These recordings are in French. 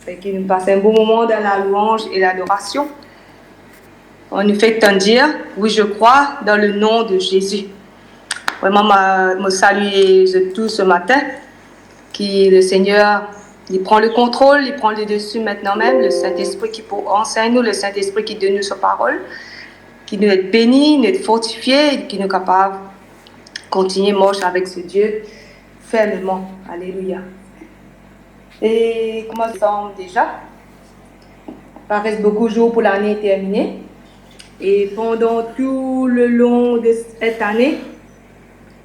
et qui nous passe un bon moment dans la louange et l'adoration. On nous fait tant dire, oui, je crois, dans le nom de Jésus. Vraiment, me saluer tous ce matin, qui le Seigneur, il prend le contrôle, il prend le dessus maintenant même, le Saint-Esprit qui enseigne nous, le Saint-Esprit qui donne nous sa parole, qui nous est béni, nous est fortifié, et qui nous est capable de continuer marche avec ce Dieu fermement. Alléluia. Et comment ça semble déjà? Il reste beaucoup de jours pour l'année terminée. Et pendant tout le long de cette année,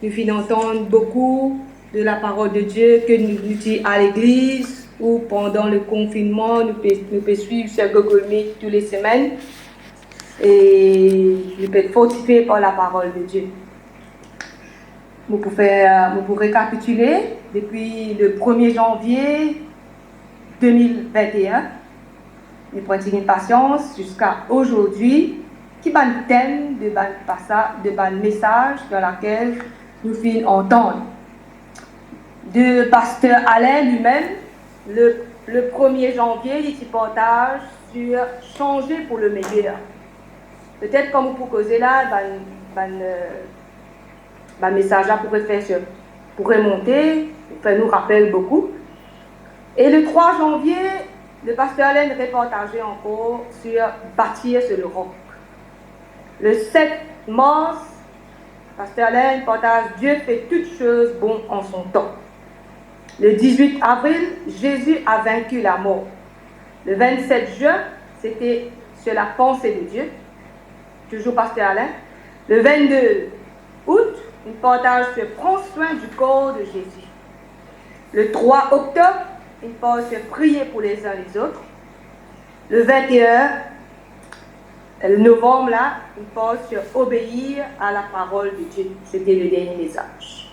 nous finissons entendre beaucoup de la parole de Dieu que nous dit à l'église ou pendant le confinement, nous pouvons suivre sur Google Meet toutes les semaines et nous pouvons être fortifiés par la parole de Dieu. Nous pouvons récapituler depuis le 1er janvier 2021, nous prenons une patience jusqu'à aujourd'hui, qui est le thème de message dans lequel nous finissons entendre. De pasteur Alain lui-même, le 1er janvier, il partage sur changer pour le meilleur. Peut-être comme vous pouvez causer là, message là pourrait monter, faire nous rappeler beaucoup. Et le 3 janvier, le pasteur Alain repartageait encore sur bâtir sur le roc. Le 7 mars, pasteur Alain partage Dieu fait toutes choses bon en son temps. Le 18 avril, Jésus a vaincu la mort. Le 27 juin, c'était sur la pensée de Dieu, toujours pasteur Alain. Le 22 août, il partage sur prendre soin du corps de Jésus. Le 3 octobre, il parle sur prier pour les uns les autres. Le 21 novembre, là, il parle sur obéir à la parole de Dieu. C'était le dernier message.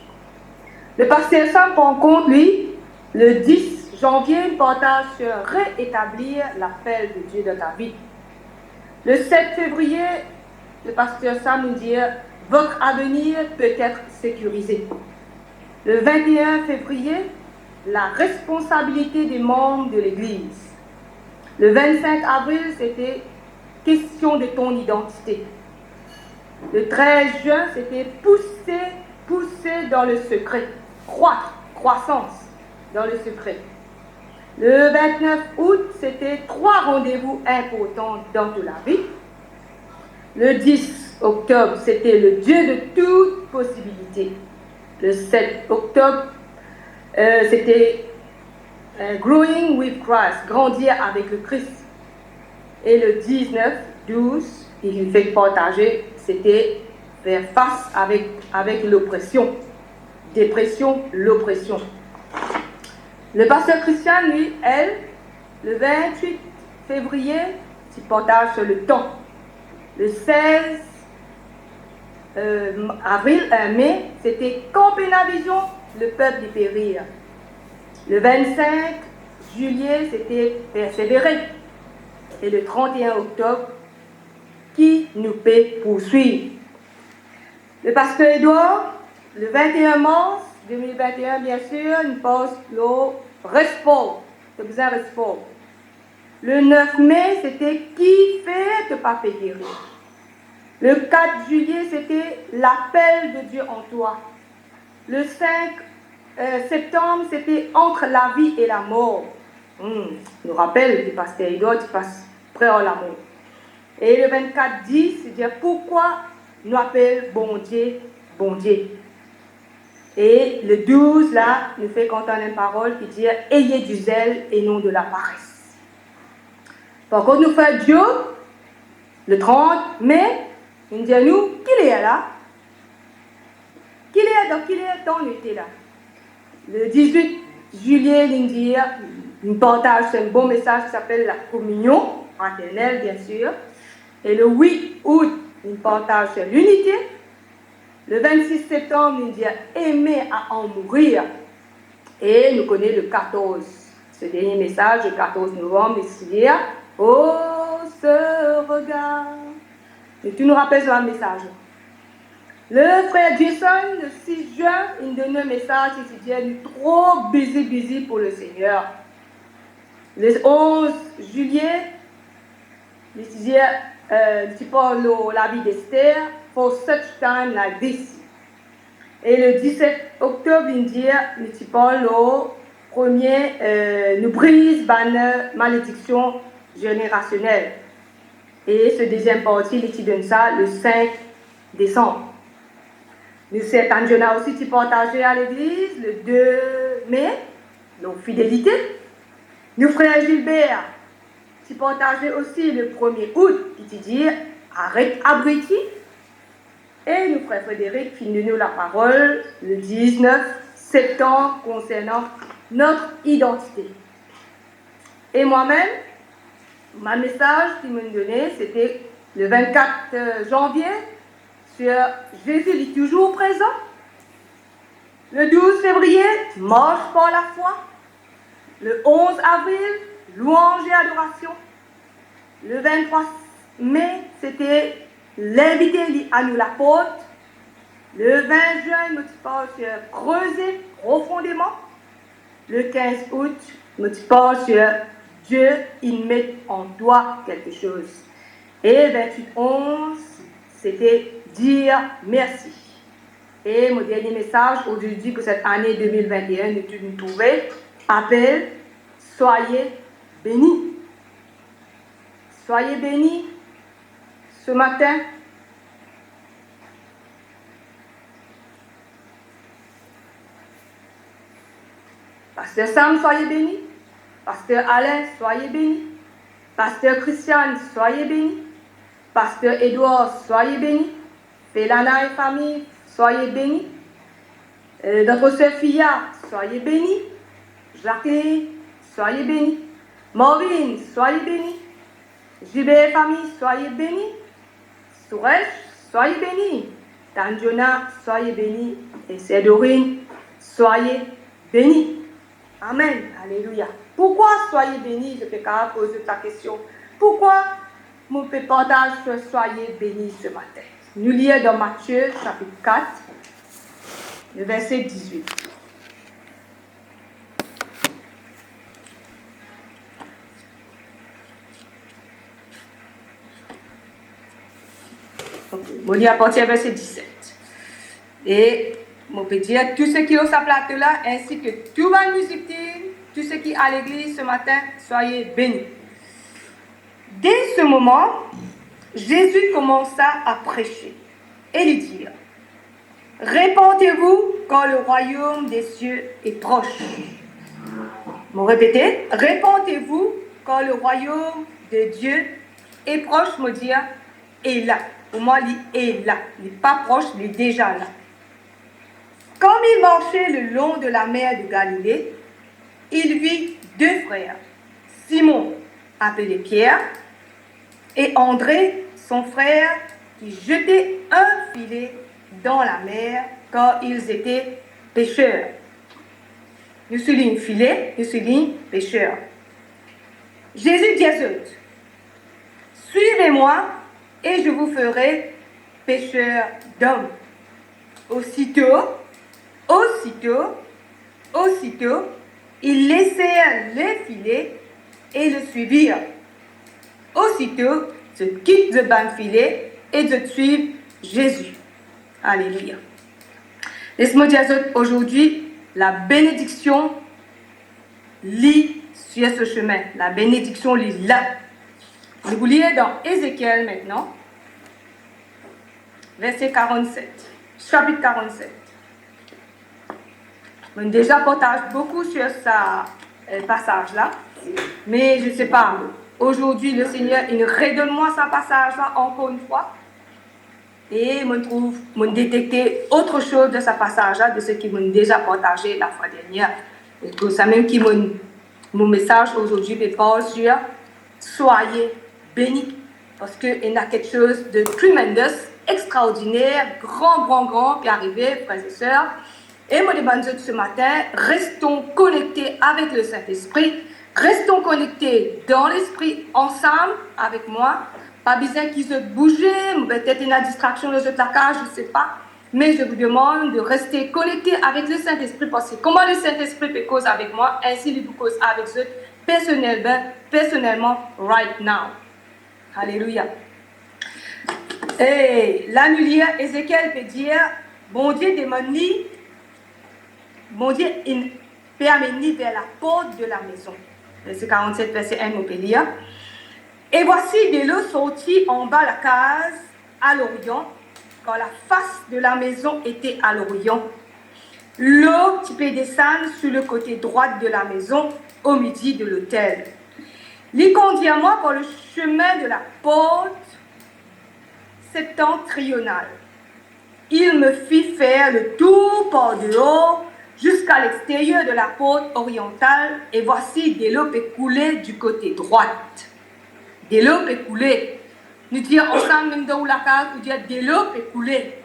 Le pasteur Sam prend compte, lui, le 10 janvier, il partage sur réétablir l'appel de Dieu dans ta vie. Le 7 février, le pasteur Sam nous dit votre avenir peut être sécurisé. Le 21 février, la responsabilité des membres de l'Église. Le 25 avril, c'était question de ton identité. Le 13 juin, c'était pousser dans le secret, croissance dans le secret. Le 29 août, c'était 3 rendez-vous importants dans toute la vie. Le 10 octobre, c'était le Dieu de toute possibilité. Le 7 octobre, c'était Growing with Christ, grandir avec le Christ. Et le 19-12, il fait partager, c'était faire face avec l'oppression. Dépression, l'oppression. Le pasteur Christian, lui, le 28 février, il partage sur le temps. Le 16 mai, c'était camper la vision, le peuple y périr. Le 25 juillet, c'était persévérer. Et le 31 octobre, qui nous peut poursuivre. Le pasteur Edouard, le 21 mars 2021, bien sûr, nous passe le resport. C'est besoin de resport. Le 9 mai, c'était qui fait de pas périr. Le 4 juillet, c'était l'appel de Dieu en toi. Le 5 septembre, c'était entre la vie et la mort. Nous rappelle du pasteur Edouard, qui passe près à la mort. Et le 24-10, c'est dire pourquoi nous appelons bon Dieu, bon Dieu. Et le 12, là, nous fait entendre une parole qui dit ayez du zèle et non de la paresse. Par contre, nous faisons Dieu, le 30 mai, il dit à nous, qui est là? Qui est dans l'été là? Le 18 juillet, il dit, il partage un bon message qui s'appelle la communion fraternelle, bien sûr. Et le 8 août, il partage sur l'unité. Le 26 septembre, il dit aimer à en mourir. Et nous connaissons le 14, ce dernier message, le 14 novembre, il dit oh, ce regard. Et tu nous rappelles sur un message. Le frère Jason, le 6 juin, il donne un message, il dit trop busy pour le Seigneur. Le 11 juillet, tu parles la vie d'Esther for such time like this. Et le 17 octobre, il dit, tu parles au premier, nous brise une malédiction générationnelle. Et ce deuxième partie, il donne ça le 5 décembre. Nous sommes aussi qui partagé à l'église le 2 mai, nos fidélités. Nous frère Gilbert, qui partagé aussi le 1er août, qui dit arrête abriti. Et nous frère Frédéric qui nous la parole le 19 septembre concernant notre identité. Et moi-même, ma message qui me donnait, c'était le 24 janvier sur Jésus est toujours présent. Le 12 février, marche par la foi. Le 11 avril, louange et adoration. Le 23 mai, c'était l'invité à nous l'apôtre. Le 20 juin, nous parle sur creuser profondément. Le 15 août, nous parle sur Dieu, il met en toi quelque chose. Et 28-11, c'était dire merci. Et mon dernier message aujourd'hui pour cette année 2021, nous trouvons, appelle, soyez bénis. Soyez bénis ce matin. Pasteur Sam, soyez bénis. Pasteur Alain, soyez bénis. Pasteur Christian, soyez bénis. Pasteur Edouard, soyez bénis. Félana et famille, soyez bénis. Notre sœur Fia, soyez bénis. Jacqueline, soyez bénis. Maureen, soyez bénis. JB et famille, soyez bénis. Suresh, soyez bénis. Tanjona, soyez bénis. Et c'est Dorine, soyez bénis. Amen. Alléluia. Pourquoi soyez bénis? Je peux poser ta question. Pourquoi mon partage soyez bénis ce matin? Nous lisons dans Matthieu chapitre 4, le verset 18. On lit à partir du verset 17. Et on peut dire tout ce qui est au sa plateau là, ainsi que tout le musique, tout ce qui est à l'église ce matin, soyez bénis. Dès ce moment, Jésus commença à prêcher et lui dire: répentez-vous quand le royaume des cieux est proche. Vous répétez, répentez-vous quand le royaume de Dieu est proche, me dire, est là. Pour moi, il est là. Il n'est pas proche, il est déjà là. Comme il marchait le long de la mer de Galilée, il vit deux frères, Simon, appelé Pierre, et André, son frère, qui jetaient un filet dans la mer car ils étaient pêcheurs. Nous soulignons filet, nous soulignons pêcheurs. Jésus dit à eux: suivez-moi et je vous ferai pêcheurs d'hommes. Aussitôt, ils laissèrent les filets et le suivirent. Aussitôt, ils quittent le bain filet et ils suivent Jésus. Alléluia. Laisse-moi dire aujourd'hui, la bénédiction lit sur ce chemin. La bénédiction lit là. Je vous lis dans Ézéchiel maintenant, verset 47, chapitre 47. On a déjà partagé beaucoup sur ce passage-là, mais je ne sais pas, aujourd'hui le Seigneur, il redonne-moi ce passage-là encore une fois, et je détecté autre chose de ce passage-là, de ce qu'il m'a déjà partagé la fois dernière. C'est ça même qui mon message aujourd'hui parle sur soyez bénis, parce qu'il y a quelque chose de tremendous, extraordinaire, grand, qui est arrivé, frères et sœurs. Et moi, demande ce matin, restons connectés avec le Saint-Esprit, restons connectés dans l'Esprit ensemble avec moi. Pas besoin qu'ils se bougent, peut-être une distraction de la cage, je ne sais pas. Mais je vous demande de rester connectés avec le Saint-Esprit, parce que comment le Saint-Esprit peut causer avec moi, ainsi il peut causer avec eux personnellement, right now. Alléluia. Et là, nous lisons, Ézéchiel peut dire, bon Dieu demande, bon Dieu peut amener vers la porte de la maison. Verset 47, verset 1, on peut lire. Et voici de l'eau sortie en bas la case à l'orient, quand la face de la maison était à l'orient. L'eau qui peut descendre sur le côté droit de la maison, au midi de l'autel. Il conduit à moi par le chemin de la porte septentrionale. Il me fit faire le tour par dehors jusqu'à l'extérieur de la porte orientale, et voici de l'eau peut couler du côté droit. De l'eau peut couler. Nous disons ensemble, même dans la case, nous disons de l'eau peut couler.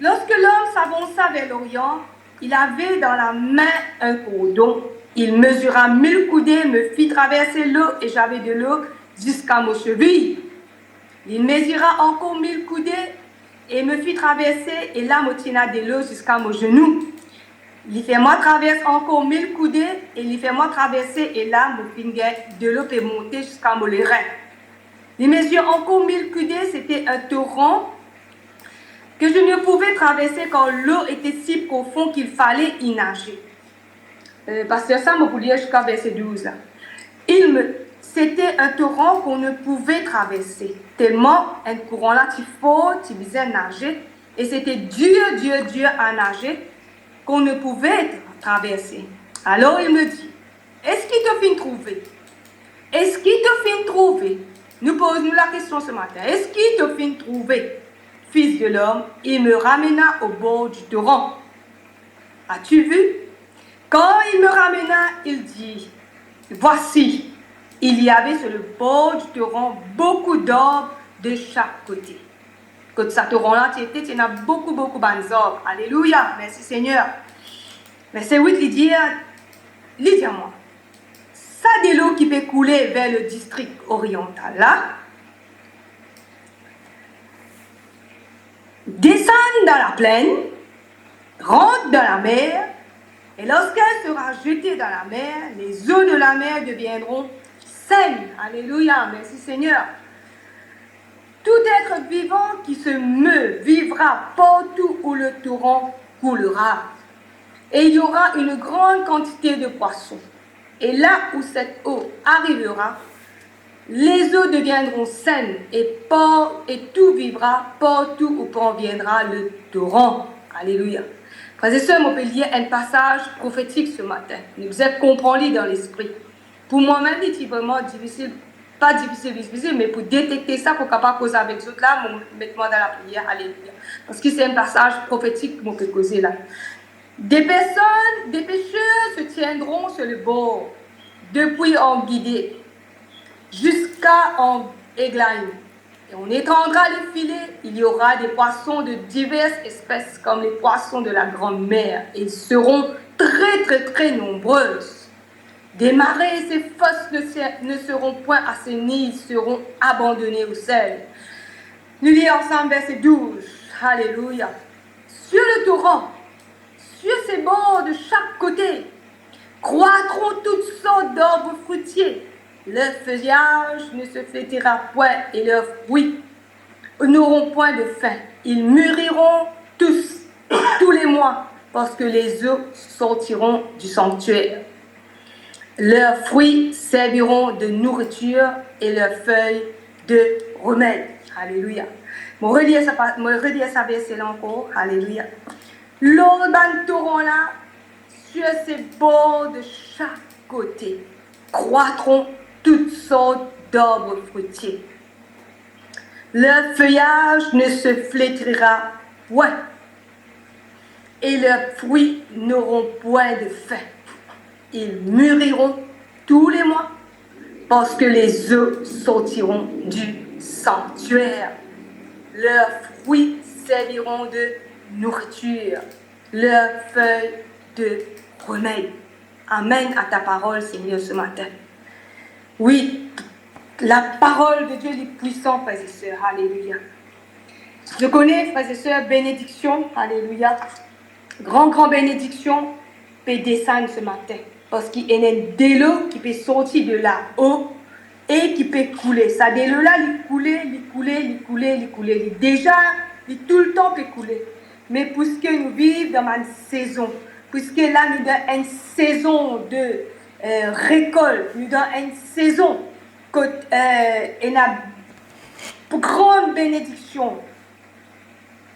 Lorsque l'homme s'avança vers l'Orient, il avait dans la main un cordon. Il mesura 1000 coudées, me fit traverser l'eau, et j'avais de l'eau jusqu'à mes chevilles. Il mesura encore 1000 coudées, et me fit traverser, et là me tient de l'eau jusqu'à mes genoux. Il fait moi traverser encore 1000 coudées, et il fait moi traverser, et là mon finger de l'eau peut monter jusqu'à mes reins. Il mesure encore 1000 coudées, c'était un torrent que je ne pouvais traverser quand l'eau était si profonde qu'il fallait y nager. Pasteur Sam, vous lire jusqu'à verset 12. Là. C'était un torrent qu'on ne pouvait traverser, tellement un courant là, si fort, tu disais nager, et c'était dur à nager, qu'on ne pouvait traverser. Alors il me dit, est-ce qu'il te fit trouver? Est-ce qu'il te fit trouver? Nous posons la question ce matin, est-ce qu'il te fit trouver? Fils de l'homme, il me ramena au bord du torrent. As-tu vu? Quand il me ramena, il dit, voici, il y avait sur le bord du torrent beaucoup d'arbres de chaque côté. Quand ce torrent-là, il y a beaucoup d'arbres. Alléluia, merci Seigneur. Verset 8, il dit à moi, ça de l'eau qui peut couler vers le district oriental, là, descend dans la plaine, rentre dans la mer, et lorsqu'elle sera jetée dans la mer, les eaux de la mer deviendront saines. Alléluia, merci Seigneur. Tout être vivant qui se meut vivra partout où le torrent coulera. Et il y aura une grande quantité de poissons. Et là où cette eau arrivera, les eaux deviendront saines et tout vivra partout où proviendra le torrent. Alléluia. Frères et sœurs, on peut lire un passage prophétique ce matin. Nous êtes compris dans l'esprit. Pour moi-même, c'est vraiment difficile, pas difficile, mais pour détecter ça, pour capable causer avec les autres là, mettez-moi dans la prière. Alléluia. Parce que c'est un passage prophétique qu'on peut causer là. Des pécheurs se tiendront sur le bord, depuis en Guidée jusqu'à en Églaïne. Et on étendra les filets, il y aura des poissons de diverses espèces, comme les poissons de la grande mer. Ils seront très nombreuses. Des marais et ses fosses ne seront point assainis, ils seront abandonnés au sel. Nous lisons ensemble verset 12. Alléluia. Sur le torrent, sur ses bords de chaque côté, croîtront toutes sortes d'arbres fruitiers. Leur feuillage ne se flétrira point et leurs fruits n'auront point de fin. Ils mûriront tous les mois, parce que les eaux sortiront du sanctuaire. Leurs fruits serviront de nourriture et leurs feuilles de remède. Alléluia. Je redis ça verset là encore. Alléluia. L'orban torrent là, sur ses bords de chaque côté, croîtront toutes sortes d'arbres fruitiers. Leur feuillage ne se flétrira point, et leurs fruits n'auront point de fin. Ils mûriront tous les mois, parce que les œufs sortiront du sanctuaire. Leurs fruits serviront de nourriture, leurs feuilles de remède. Amen à ta parole, Seigneur, ce matin. Oui, la parole de Dieu est puissante, frères et sœurs. Alléluia. Je connais, frères et sœurs, bénédiction. Alléluia. Grand bénédiction peut descendre ce matin. Parce qu'il y a de l'eau qui peut sortir de là-haut et qui peut couler. Ça, de l'eau là, il couler. Déjà, il tout le temps peut couler. Mais puisque nous vivons dans une saison, puisque là, nous avons une saison de récolte, nous avons une saison où il y a une grande bénédiction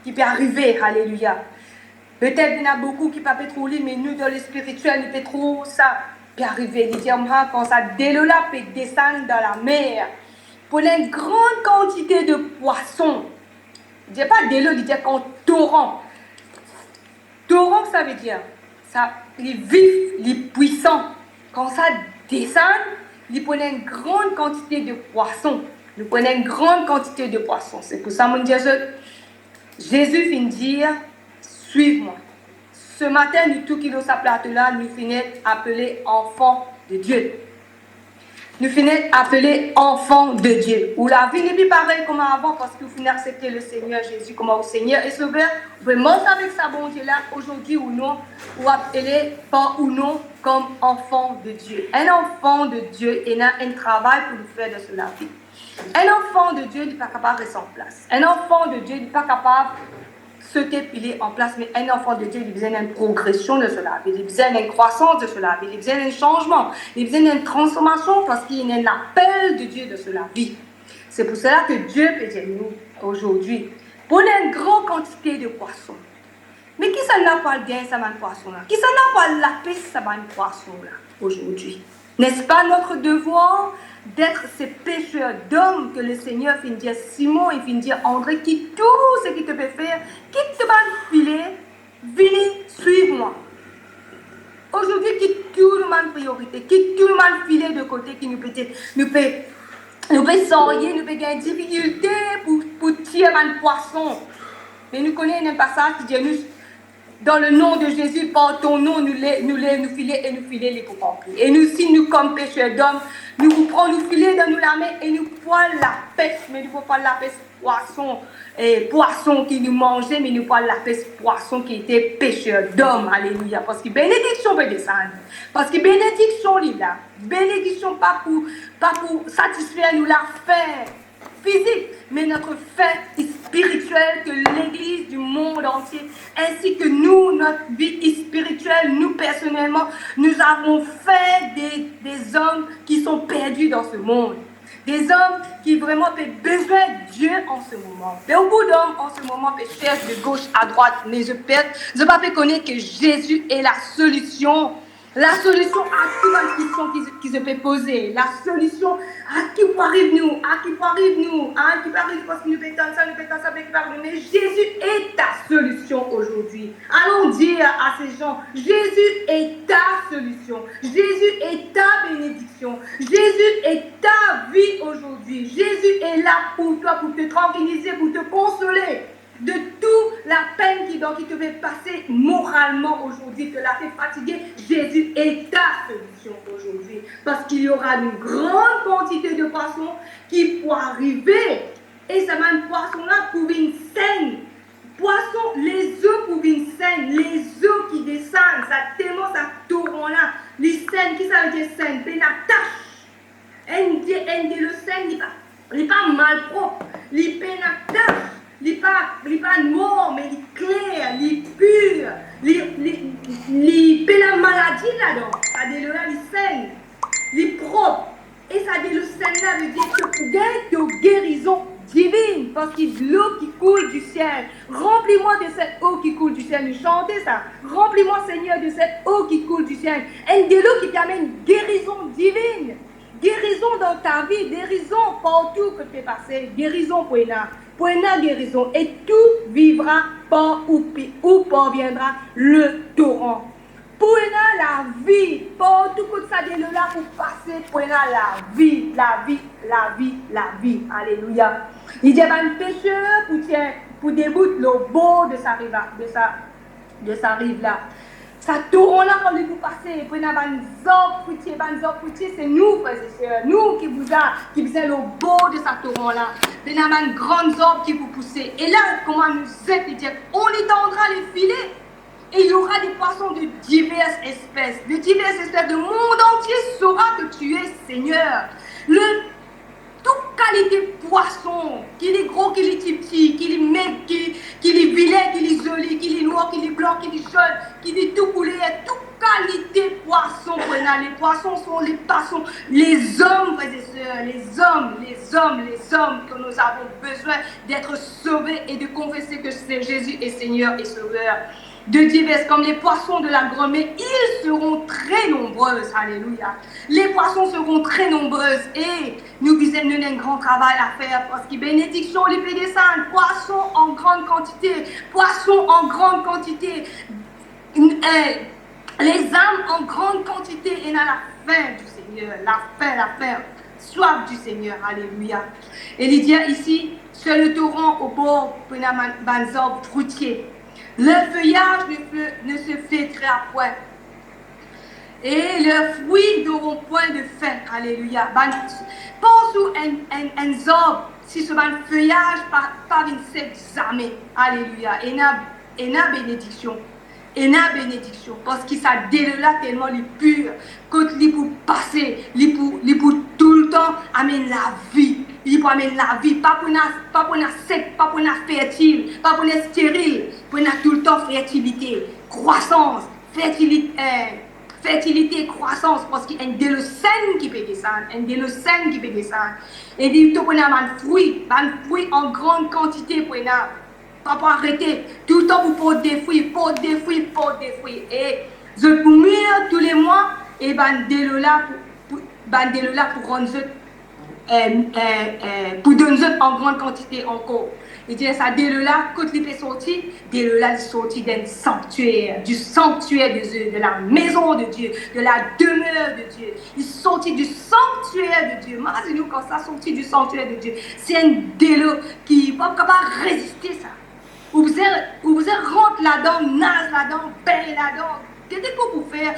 qui peut arriver, alléluia. Peut-être qu'il y en a beaucoup qui ne peuvent pas trop lire, mais nous, dans le spirituel, nous peut trop ça peut arriver. Il dit, quand ça délola peut descendre dans la mer, pour une grande quantité de poissons. Il ne dit pas délo, il dit qu'un torrent. Torrent, ça veut dire, ça, il est vif, il est puissant. Quand ça descend, il prend une grande quantité de poissons. Nous prenons une grande quantité de poissons. C'est pour ça que Jésus vient dire, suive-moi. Ce matin, nous tout qui nous s'appelle là, nous finissons appelés enfants de Dieu. Nous finissons appelés enfants de Dieu. Où la vie n'est plus pareille comme avant parce que vous finissez accepter le Seigneur Jésus comme au Seigneur et Sauveur. Vous pouvez monter avec sa bonté là aujourd'hui ou non, ou appeler pas ou non comme enfant de Dieu. Un enfant de Dieu, il a un travail pour nous faire de cela vie. Un enfant de Dieu n'est pas capable de rester en place. Un enfant de Dieu n'est pas capable de se piler en place, mais un enfant de Dieu, il a besoin d'une progression de cela, il a besoin d'une croissance de cela, il a besoin d'un changement, il a besoin d'une transformation parce qu'il y a un appel de Dieu de cela vie. C'est pour cela que Dieu peut dire nous aujourd'hui, pour une grande quantité de poissons. Mais qui ça n'a pas le gain, ça va poisson là? Qui ça n'a pas la paix, ça va poisson là aujourd'hui? N'est-ce pas notre devoir d'être ces pêcheurs d'hommes que le Seigneur finit dire Simon et finit dire André, quitte tout ce qu'il te peut faire, quitte ce filet, venez, suive-moi. Aujourd'hui, quitte tout le monde priorité, quitte tout le monde filet de côté qui nous peut sortir, nous peut gagner difficulté pour tirer un poisson. Mais nous connaissons un passage qui dit nous, dans le nom de Jésus, par ton nom, nous filer les pour remplir. Et nous, si nous, comme pécheurs d'hommes, nous vous prenons, nous filer dans nous la main et nous prenons la pêche, mais nous ne prenons pas la pêche poisson qui nous mangeait, mais nous prenons la pêche poisson qui était pécheur d'hommes. Alléluia. Parce que bénédiction peut descendre. Parce que bénédiction est là. Bénédiction pas pour satisfaire nous la faim physique, mais notre faim spirituelle que l'Église du monde entier, ainsi que nous, notre vie spirituelle, nous personnellement, nous avons fait des hommes qui sont perdus dans ce monde. Des hommes qui vraiment ont besoin de Dieu en ce moment. Et beaucoup d'hommes en ce moment cherchent de gauche à droite, mais je ne peux pas connaître que Jésus est la solution. La solution à toute la question qui se peut poser. La solution à qui peut arriver nous, parce que nous pétons ça, mais Jésus est ta solution aujourd'hui. Allons dire à ces gens, Jésus est ta solution. Jésus est ta bénédiction. Jésus est ta vie aujourd'hui. Jésus est là pour toi, pour te tranquilliser, pour te consoler de toute la peine qui te fait passer moralement aujourd'hui, que la fait fatiguer. Jésus est ta solution aujourd'hui. Parce qu'il y aura une grande quantité de poissons qui pourront arriver. Et ça va une poisson-là pour une scène. Poisson, les œufs pour une scène. Les œufs qui descendent, ça tellement ça tourne-là. Les scènes, qui ça veut dire scène? C'est la tâche. Le scène, il n'est pas mal propre. Il est la tâche. Il n'est pas noir, mais il est clair, il est pur, il fait la maladie là-dedans. Ça dit là, il saigne, il est propre. Et ça dit le saigne là veut dire que pour gagner de guérison divine, parce qu'il y a de l'eau qui coule du ciel. Remplis-moi de cette eau qui coule du ciel. Nous chantons ça. Remplis-moi, Seigneur, de cette eau qui coule du ciel. Et de l'eau qui permet une guérison divine. Guérison dans ta vie, guérison partout que tu es passé, guérison pour une guérison, et tout vivra par où parviendra le torrent. Pour la vie, partout que ça est là pour passer, pour la vie. Alléluia. Il y a un pécheur pour débouter le beau de sa rive là. Ça tourne là quand vous passez, pour une fruitier, c'est nous, frères et sœurs, nous qui faisons le beau de sa tourne là. Il y a une grande zorbe qui vous pousse. Et là, comment nous êtes, on étendra les filets. Et il y aura des poissons de diverses espèces. De diverses espèces. Le monde entier saura que tu es Seigneur. Toute qualité de poisson, qu'il est gros, qu'il est petit, qu'il est maigre, qu'il est vilain, qu'il est joli, qu'il est noir, qu'il est blanc, qu'il est jaune, qu'il est tout coulé, toute qualité de poisson. Les poissons sont les poissons, les hommes, frères et sœurs, les hommes que nous avons besoin d'être sauvés et de confesser que Jésus est Seigneur et Sauveur. De diverses, comme les poissons de la grande mer, ils seront très nombreuses. Alléluia. Les poissons seront très nombreuses et nous avons un grand travail à faire parce que bénédiction, les pays descendent, poissons en grande quantité, poissons en grande quantité, les âmes en grande quantité et dans la faim du Seigneur, la faim, soif du Seigneur. Alléluia. Et il dit ici, sur le torrent au bord de arbres fruitiers. Le feuillage ne se flétrira point. Et leurs fruits n'auront point de fin. Alléluia. Pense où un arbre, si ce feuillage par une sec jamais. Alléluia. Et na bénédiction. Et na bénédiction. Parce qu'il s'est là tellement les pur. Quand il pour passer, il pour tout le temps amener la vie. Il pour amener la vie, pas pour la sec, pas pour la fertile, pas pour la stérile, pour la tout le temps fertilité, croissance, fertilité, croissance, parce qu'il y a un délocène qui peut descendre, Et il faut un fruit en grande quantité pour pas pour arrêter, tout le temps pour porter des fruits. Et je pour mûrir tous les mois, et là pour rendre pour donner en grande quantité encore. Il dit ça, dès là, quand il est sorti, dès là, il est sorti d'un sanctuaire, du sanctuaire de Dieu, de la maison de Dieu, de la demeure de Dieu. Il est sorti du sanctuaire de Dieu. Imaginez-nous quand ça sorti du sanctuaire de Dieu. C'est un délo qui n'est pas capable de résister ça. Vous rentre là-dedans, nage là-dedans, paye là-dedans. Qu'est-ce que vous faire?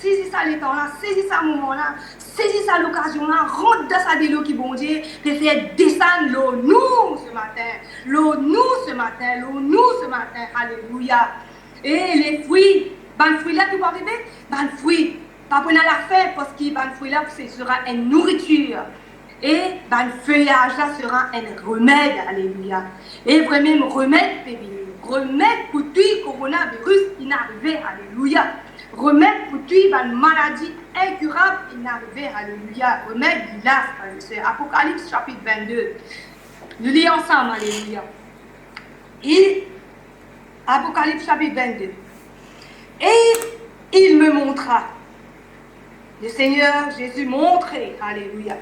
Saisis ça les temps-là, saisis ça moment-là, saisis ça l'occasion-là, rentre dans sa délo qui bon Dieu, et faire descendre l'eau nous ce matin, alléluia. Et les fruits, fruits là qui vont arriver, fruits, pas pour la faim, parce que fruits là, ce sera une nourriture. Et feuillage là sera un remède, alléluia. Et vraiment remède pour tout coronavirus inarrivé, alléluia. Remède pour tuer une maladie incurable inarrivée. Alléluia. Remède là, c'est Apocalypse chapitre 22. Nous lisons ensemble, alléluia. Et Apocalypse chapitre 22. Et il me montra, le Seigneur Jésus montrait, alléluia,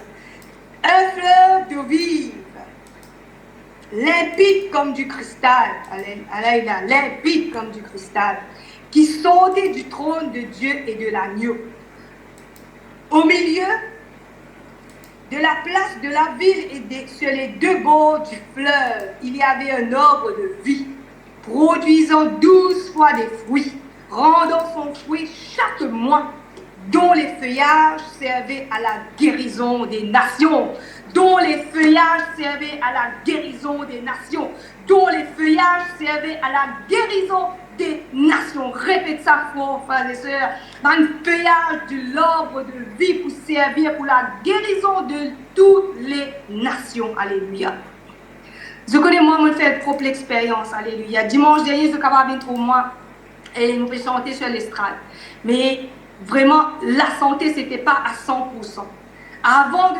un fleuve d'eau vive, limpide comme du cristal, alléluia, limpide comme du cristal, qui sortait du trône de Dieu et de l'agneau. Au milieu de la place de la ville et sur les deux bords du fleuve, il y avait un arbre de vie, produisant 12 fois des fruits, rendant son fruit chaque mois, dont les feuillages servaient à la guérison des nations, dont les feuillages servaient à la guérison des nations, dont les feuillages servaient à la guérison des nations. Répète ça fort, frères et sœurs. Un feuillage de l'arbre de vie pour servir pour la guérison de toutes les nations. Alléluia. Je connais moi, je fais propre l'expérience. Alléluia. Dimanche dernier, je suis capable de trouver moi et nous pouvons chanter sur l'estrade. Mais vraiment, la santé, ce n'était pas à 100%. Avant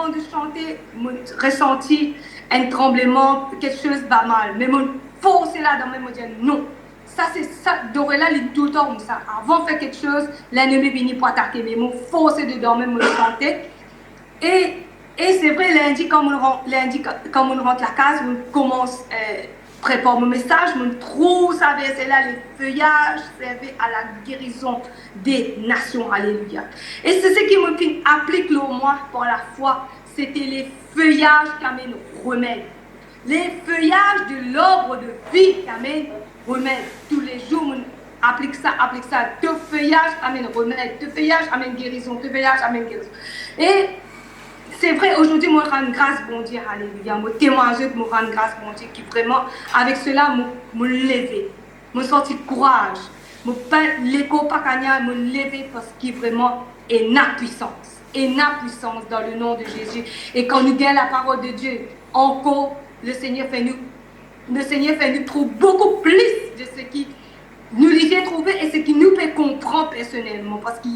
de chanter, je ressenti un tremblement, quelque chose va mal. Mais je forçais là-dedans, je me disais non. Ça, c'est ça, Dorella, il est tout le temps comme ça. Avant de faire quelque chose, l'ennemi vient pour attaquer, mais je forçais dedans, même je chantais. Et c'est vrai, lundi, quand on rentre la case, on commence prépare mon message, je trouve ça verset là, les feuillages servaient à la guérison des nations. Alléluia. Et c'est ce qui me applique le moi par la foi, c'était les feuillages qui amènent remède. Les feuillages de l'arbre de vie qui amènent remède. Tous les jours, on applique ça. Deux feuillages amènent remède, deux feuillages amènent guérison, deux feuillages amènent guérison. Et c'est vrai, aujourd'hui, moi, je rends grâce, bon Dieu, alléluia. Moi, témoigne, je me rends grâce, bon Dieu, qui vraiment, avec cela, me lever. me senti courage, me pas l'écho pas gagner, me lever parce qu'il vraiment est na puissance. Et na puissance dans le nom de Jésus. Et quand nous gagnons la parole de Dieu, encore, le Seigneur fait nous trouver beaucoup plus de ce qui nous l'avons trouvé et ce qui nous fait comprendre personnellement. Parce que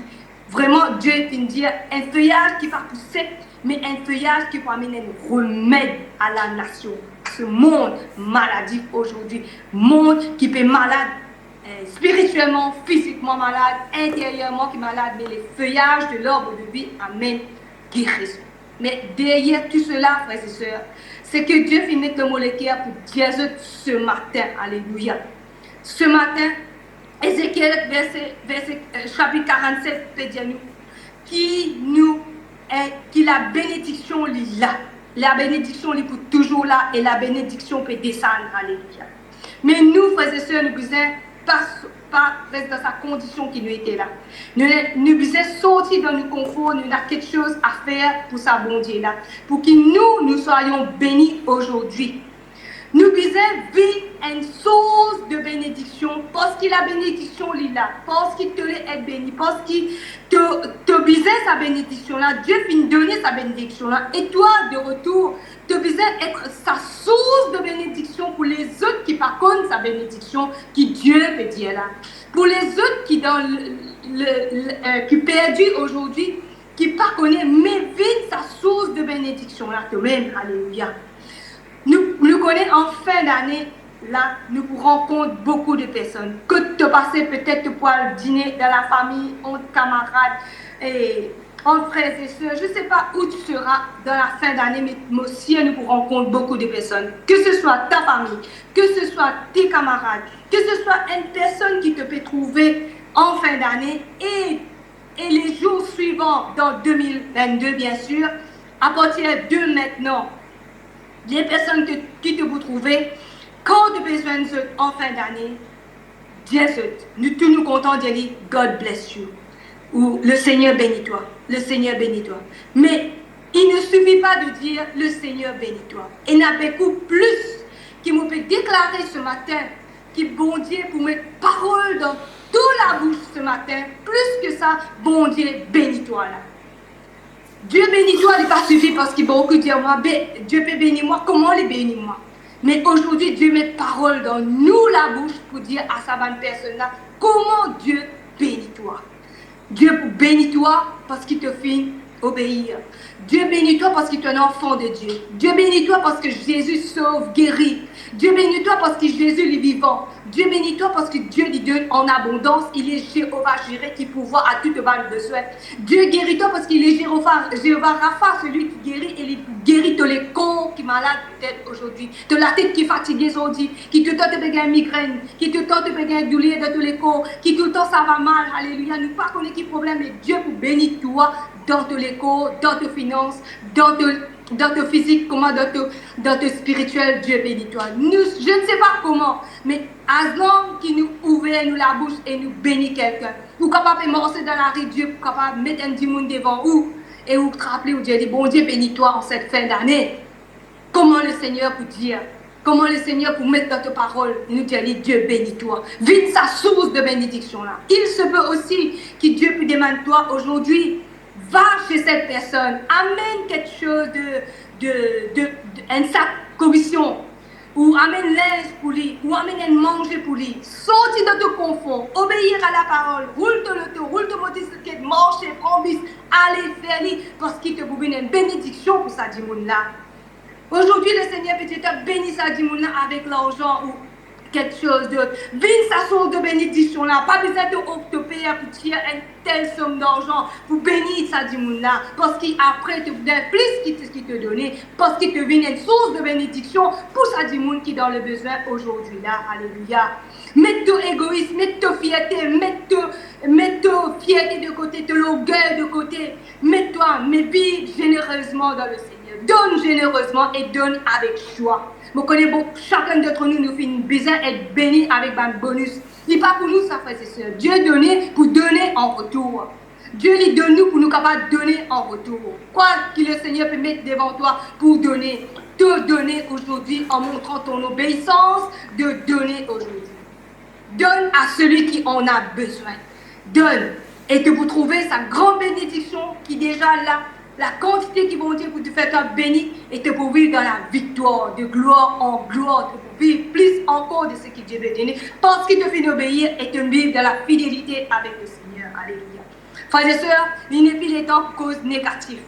vraiment, Dieu vient dire un feuillage qui va pousser, mais un feuillage qui va amener un remède à la nation, à ce monde maladif aujourd'hui. Monde qui peut malade spirituellement, physiquement malade, intérieurement qui est malade, mais les feuillages de l'arbre de vie amènent guérison. Mais derrière tout cela, frères et sœurs, c'est que Dieu finit le molécule pour dire ce matin, alléluia. Ce matin, Ézéchiel, chapitre 47, peut dire nous, qui la bénédiction est là. La bénédiction est pour toujours là et la bénédiction peut descendre, alléluia. Mais nous, frères et sœurs, nous besoin pas rester dans sa condition qui nous était là. Nous besoin sortir dans nos conforts, nous avons quelque chose à faire pour sa bon Dieu là. Pour que nous soyons bénis aujourd'hui. Nous besoin vivre une source de bénédiction parce que la bénédiction est là, parce qu'il te est béni, parce qu'il te besoin sa bénédiction là, Dieu vient donner sa bénédiction là, et toi de retour, tu as besoin d'être sa source de bénédiction pour les autres qui par contre sa bénédiction qui Dieu peut dire là. Pour les autres qui dans qui perdu aujourd'hui, qui pas connaissent, mais vivent sa source de bénédiction là, toi-même, alléluia. Nous connaissons en fin d'année, là, nous rencontrons beaucoup de personnes. Que tu passes peut-être pour dîner dans la famille, entre camarades, et entre frères et sœurs. Je ne sais pas où tu seras dans la fin d'année, mais aussi nous rencontrons beaucoup de personnes. Que ce soit ta famille, que ce soit tes camarades, que ce soit une personne qui te peut trouver en fin d'année et les jours suivants dans 2022, bien sûr, à partir de maintenant. Les personnes qui te vous trouvez, quand tu as besoin de en fin d'année, dis nous tous nous comptons de dire God bless you. Ou le Seigneur bénis-toi. Le Seigneur bénis-toi. Mais il ne suffit pas de dire le Seigneur bénis-toi. Il y a beaucoup plus qui me peut déclarer ce matin que bon Dieu pour mettre parole dans toute la bouche ce matin. Plus que ça, bon Dieu bénis-toi là. Dieu bénis-toi, il n'est pas suffi parce qu'il beaucoup dire moi, Dieu peut bénir moi, comment il bénit moi? Mais aujourd'hui, Dieu met parole dans nous la bouche pour dire à sa bonne personne là, comment Dieu bénit-toi? Dieu bénit-toi parce qu'il te fait obéir. Dieu bénis-toi parce qu'il est un enfant de Dieu. Dieu bénis-toi parce que Jésus sauve, guérit. Dieu bénis-toi parce que Jésus est vivant. Dieu bénis-toi parce que Dieu lui donne en abondance. Il est Jéhovah Jireh qui pourvoit à toute bonne besoin. Dieu guérit-toi parce qu'il est Jéhovah Rapha, celui qui guérit et il guérit tous les corps qui sont malades peut-être aujourd'hui. De la tête qui est fatiguée aujourd'hui, qui tout le temps te fait une migraine, qui tout le temps te fait une douleur dans tous les corps, qui tout le temps ça va mal. Alléluia. Nous ne pas connaître qui problème, mais Dieu pour bénir toi dans tous les corps, dans tes finances, dans ton physique, comment dans ton spirituel, Dieu bénis-toi. Je ne sais pas comment, mais à l'homme qui nous ouvre nous la bouche et nous bénit quelqu'un, ou capable de marcher dans la rue, Dieu pour capable de mettre un petit monde devant vous et vous te rappeler ou Dieu dit bon Dieu bénis-toi en cette fin d'année. Comment le Seigneur peut dire? Comment le Seigneur pour mettre dans ta parole, nous dire Dieu bénis-toi. Vite sa source de bénédiction là. Il se peut aussi que Dieu puisse demander toi aujourd'hui. Va chez cette personne, amène quelque chose un sac commission, ou amène l'aise pour lui, ou amène un manger pour lui. Sortis de ton confort, obéir à la parole, roule ton motocyclette, marche, prends bis, allez faire lui, parce qu'il te boubine une bénédiction pour sa dimoun là. Aujourd'hui, le Seigneur peut-être bénit sa dimoun là avec l'argent ou quelque chose d'autre. Viens sa source de bénédiction là. Pas besoin de payer pour tirer une telle somme d'argent pour bénir sa dimoun là. Parce qu'après, tu donnes plus qu'il te donne. Parce qu'il te vient une source de bénédiction pour sa dimoun qui est dans le besoin aujourd'hui là. Alléluia. Mets ton égoïsme, mets ta fierté, mets ta fierté de côté, ton orgueil de côté. Mets-toi, mais vis généreusement dans le Seigneur. Donne généreusement et donne avec joie. Vous connaissez beaucoup, chacun d'entre nous, nous fait une besoin d'être béni avec un bonus. Il n'est pas pour nous, ça, frères et sœurs. Dieu donne pour donner en retour. Dieu lui donne nous pour nous capables de donner en retour. Quoi que le Seigneur peut mettre devant toi pour donner. Te donner aujourd'hui en montrant ton obéissance de donner aujourd'hui. Donne à celui qui en a besoin. Donne. Et que vous trouvez sa grande bénédiction qui est déjà là. La quantité qui vont dire pour te faire toi béni et te pour vivre dans la victoire, de gloire en gloire, de pour vivre plus encore de ce que Dieu veut donner, parce qu'il te fait obéir et te vivre dans la fidélité avec le Seigneur. Alléluia. Frères et sœurs, il n'est plus les temps pour cause négative.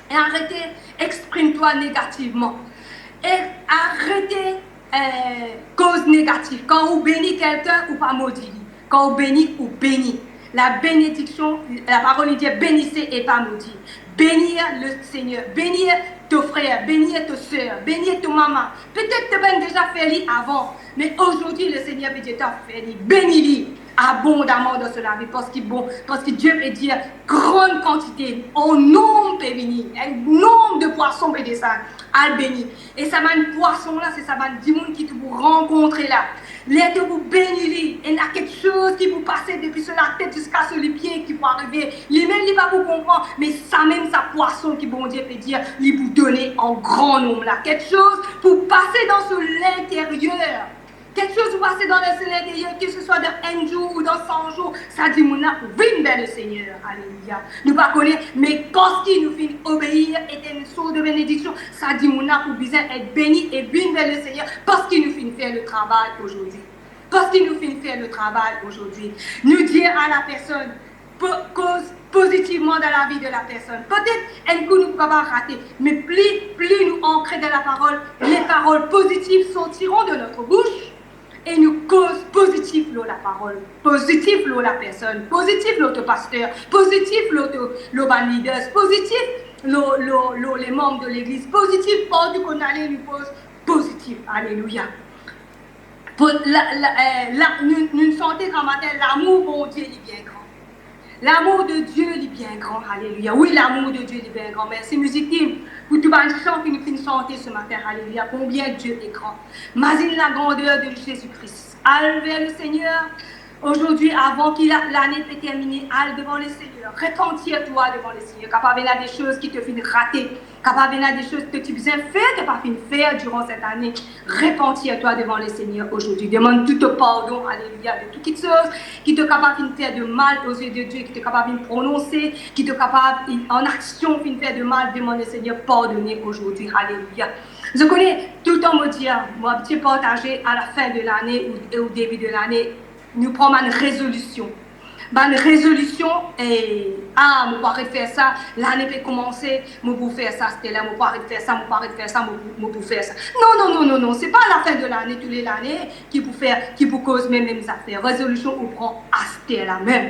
Et arrêtez, exprime-toi négativement. Et arrêtez cause négative. Quand vous bénissez quelqu'un, ou pas maudit. Quand vous bénissez, ou bénit. La bénédiction, la parole dit bénissez et pas maudit. Bénir le Seigneur, bénir tes frères, bénir tes soeurs, bénir ton maman. Peut-être que tu as déjà fait avant, mais aujourd'hui le Seigneur veut t'a fait. Bénis-le abondamment dans cela, parce que Dieu peut dire grande quantité, en nombre peut bénir, un nombre de poissons peut descendre, à bénir. Et ça m'a un poisson là, c'est ça m'a dit monde qui te vous rencontrer là. Les deux vous bénir, et il y a quelque chose qui vous passe depuis sur la tête jusqu'à sur les pieds qui vont arriver. Les mêmes, il va vous comprendre, mais ça même, ça poisson qui bon Dieu peut dire, il vous donner en grand nombre là. Quelque chose pour passer dans ce l'intérieur. Quelque chose pour passer dans l'intérieur, que ce soit dans un jour ou dans 100 jours, ça dit mon pour venir vers le Seigneur. Alléluia. Nous ne connaissons pas, mais parce qu'il nous fait obéir et une source de bénédiction, ça dit mon pour besoin être béni et venir vers le Seigneur parce qu'il nous fait faire le travail aujourd'hui. Parce qu'il nous fait faire le travail aujourd'hui. Nous dire à la personne, cause positivement dans la vie de la personne. Peut-être un coup nous ne pouvons pas rater, mais plus nous ancrons dans la parole, les paroles positives sortiront de notre bouche. Et nous cause positif la parole, positif la personne, positif le pasteur, positif le leader, positif les membres de l'église, positif partout qu'on allait nous pose positif. Alléluia. Nous sentons qu'en matin, l'amour bon Dieu est bien grand. L'amour de Dieu est bien grand. Alléluia. Oui, l'amour de Dieu est bien grand. Merci, musique team. Pour tout le chant qui nous fait chanter ce matin. Alléluia. Combien Dieu est grand. Imagine la grandeur de Jésus-Christ. Allez vers le Seigneur. Aujourd'hui, avant que l'année soit terminée, allez devant le Seigneur. Repentir-toi devant le Seigneur. Capable de des choses qui te font rater. Capable de des choses que tu as besoin de faire, que tu n'as pas pu faire durant cette année. Repentir-toi devant le Seigneur aujourd'hui. Demande tout le pardon, alléluia, de toutes choses qui te capable de faire de mal aux yeux de Dieu, qui te capable de prononcer, qui te capable en action de faire de mal. Demande le Seigneur pardonner aujourd'hui, alléluia. Je connais tout le temps me dire, moi, je partager à la fin de l'année ou au début de l'année, nous prenons une résolution. Une résolution et je pourrais faire ça, l'année peut commencer, je peux faire ça, c'était là, je pourrais faire ça, je pourrais faire ça, je peux faire ça. Non, c'est pas à la fin de l'année, tous les années, qui peut cause mes mêmes affaires. Résolution, on prend à c'était la même.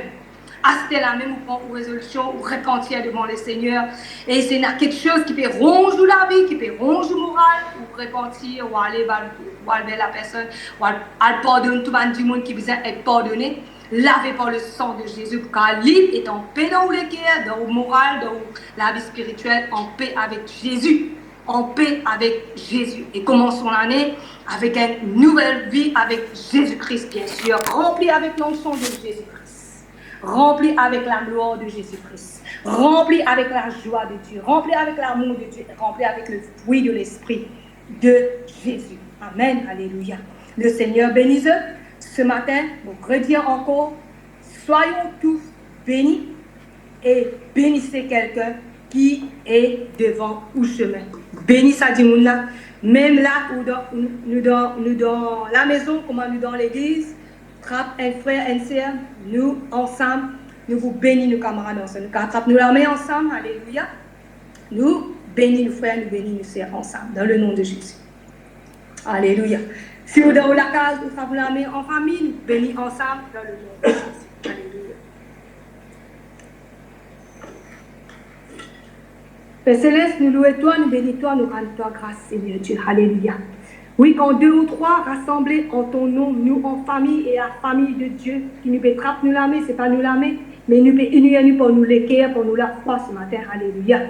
À c'était la même, on prend une résolution, on repentir devant le Seigneur. Et c'est quelque chose qui peut ronger la vie, qui peut ronger le moral, ou repentir, ou aller vers la personne, ou aller pardonner tout le monde qui besoin d'être pardonné. Lavé par le sang de Jésus, car lui est en paix dans le cœur, dans le moral, dans la vie spirituelle, en paix avec Jésus. En paix avec Jésus. Et commençons l'année avec une nouvelle vie avec Jésus-Christ, bien sûr, remplie avec l'onction de Jésus-Christ, remplie avec la gloire de Jésus-Christ, remplie avec la joie de Dieu, remplie avec l'amour de Dieu, remplie avec le fruit de l'Esprit de Jésus. Amen. Alléluia. Le Seigneur bénisse. Ce matin, vous redire encore, soyons tous bénis et bénissez quelqu'un qui est devant au chemin. Bénissez à Dimouna, même là où nous dans la maison, comme nous dans l'église, trappe un frère, une sœur, nous ensemble, nous vous bénissons nos camarades ensemble. Nous attrapons la main ensemble, alléluia. Nous bénissons nos frères, nous bénissons nos sœurs ensemble, dans le nom de Jésus. Alléluia. Si vous êtes dans la case, vous savez la main en famille, nous bénissons ensemble dans le nom de Jésus. Alléluia. Père Céleste, nous louons toi, nous bénissons toi, nous rendons toi grâce, Seigneur Dieu. Alléluia. Oui, quand 2 ou 3 rassemblés en ton nom, nous en famille et la famille de Dieu, qui nous bétrappe nous la main, ce n'est pas nous la main, mais nous peut unir nous pour nous l'équerre, pour nous la foi ce matin. Alléluia.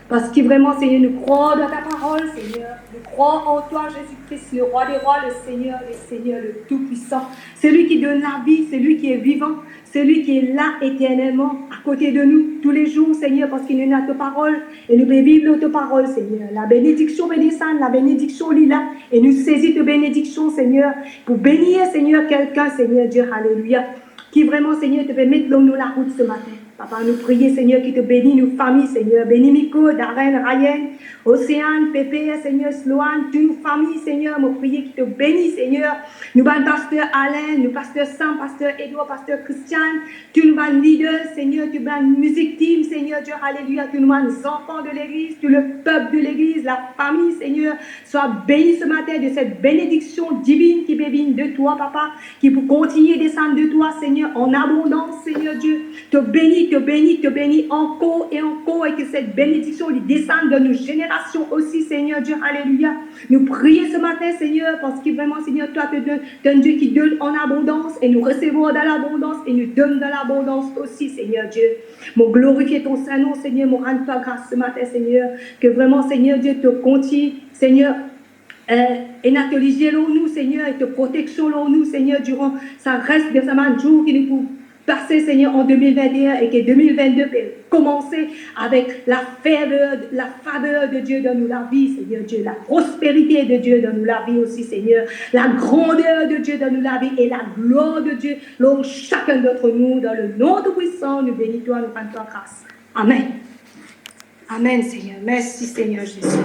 Parce que vraiment, Seigneur, nous croyons dans ta parole, Seigneur. Nous croyons en toi, Jésus-Christ, le roi des rois, le Seigneur des seigneurs, le Tout-Puissant. Celui qui donne la vie, celui qui est vivant, celui qui est là éternellement à côté de nous tous les jours, Seigneur, parce qu'il nous a ta parole et nous pouvons vivre ta parole, Seigneur. La bénédiction descend, la bénédiction lit là et nous saisit de bénédiction, Seigneur, pour bénir, Seigneur, quelqu'un, Seigneur Dieu, alléluia, qui vraiment, Seigneur, te permet de nous la route ce matin. Papa, nous prions, Seigneur, qui te bénit, nos familles, Seigneur. Bénis Miko, Darren, Ryan, Océane, Pépé, Seigneur, Sloane, toutes nos familles, Seigneur. Nous prions qui te bénit, Seigneur. Nous avons pasteur Alain, nous pasteur Sam, pasteur Edouard, pasteur Christian, tous nous avons leaders, Seigneur, tu as une musique team, Seigneur Dieu, alléluia, tous nous avons les enfants de l'église, tout le peuple de l'église, la famille, Seigneur, sois béni ce matin de cette bénédiction divine qui bénit de toi, Papa, qui pour continuer à descendre de toi, Seigneur, en abondance, Seigneur Dieu, te bénis encore et que cette bénédiction lui descende de nos générations aussi, Seigneur Dieu, alléluia. Nous prions ce matin, Seigneur, parce que vraiment, Seigneur, toi, tu es un Dieu qui donne en abondance et nous recevons dans l'abondance et nous donne dans l'abondance aussi, Seigneur Dieu. Mon glorifier ton Saint-Nom, Seigneur, mon rends-toi grâce ce matin, Seigneur, que vraiment, Seigneur Dieu, te continue, Seigneur, et notre nous, Seigneur, et te protection, nous, Seigneur, durant ça reste de ce jour qui nous pouvons passer, Seigneur, en 2021 et que 2022 peut commencer avec la faveur de Dieu dans nous la vie, Seigneur Dieu, la prospérité de Dieu dans nous la vie aussi, Seigneur, la grandeur de Dieu dans nous la vie et la gloire de Dieu, là chacun d'entre nous, dans le nom de puissant, nous bénis-toi, nous rendons-toi grâce. Amen. Amen, Seigneur. Merci, Seigneur Jésus.